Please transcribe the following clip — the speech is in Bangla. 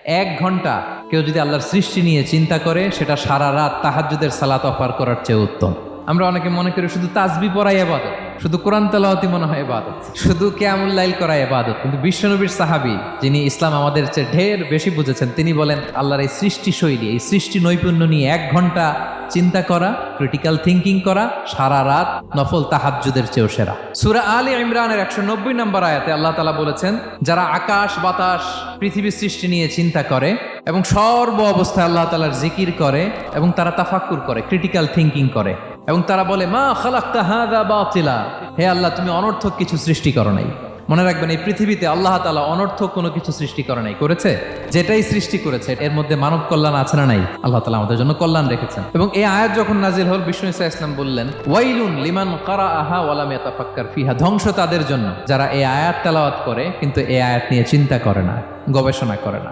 1 ঘন্টা কেউ যদি আল্লাহর সৃষ্টি নিয়ে চিন্তা করে, সেটা সারা রাত তাহাজ্জুদের সালাত অফার করার চেয়ে উত্তম। আমরা অনেকে মনে করি শুধু তাসবিহ পড়াই ইবাদত, শুধু কোরআন তেলাওয়াতই মনে হয় ইবাদত, শুধু কিয়ামুল লাইল করা ইবাদত। কিন্তু বিশ্বনবীর সাহাবী, যিনি ইসলাম আমাদের চেয়ে ঢের বেশি বুঝেছেন, তিনি বলেন আল্লাহর এই সৃষ্টি শৈলী, এই সৃষ্টি নৈপুণ্য নিয়ে 1 ঘন্টা চিন্তা করা, ক্রিটিক্যাল থিঙ্কিং করা, সারা রাত নফল তাহাজ্জুদের চেয়েও সেরা। সূরা আলে ইমরানের 190 নম্বর আয়াতে আল্লাহ তাআলা বলেছেন, যারা আকাশ বাতাস পৃথিবী সৃষ্টি নিয়ে চিন্তা করে এবং সর্ব অবস্থায় আল্লাহ তাআলার জিকির করে এবং তারা তাফাক্কুর করে, ক্রিটিক্যাল থিঙ্কিং করে এবং তারা বলে মা খালাকতা হাযা বাতিলা, হে আল্লাহ তুমি অনর্থক কিছু সৃষ্টি করো নাই। মনে রাখবেন, এই পৃথিবীতে আল্লাহ তাআলা অনর্থক কোনো কিছু সৃষ্টি করে নাই, করেছে যেটাই সৃষ্টি করেছে এর মধ্যে মানব কল্যাণ আছে না নাই? আল্লাহ তাআলা আমাদের জন্য কল্যাণ রেখেছেন। এবং এই আয়াত যখন নাজিল হল, বিষ্ণু ঈসা ইসলাম বললেন ওয়াইলুন লিমান কারাআহা ওয়া লাম ইয়াতাফাক্কার ফিহা, ধ্বংস তাদের জন্য যারা এই আয়াত তেলাওয়াত করে কিন্তু এই আয়াত নিয়ে চিন্তা করে না, গবেষণা করে না।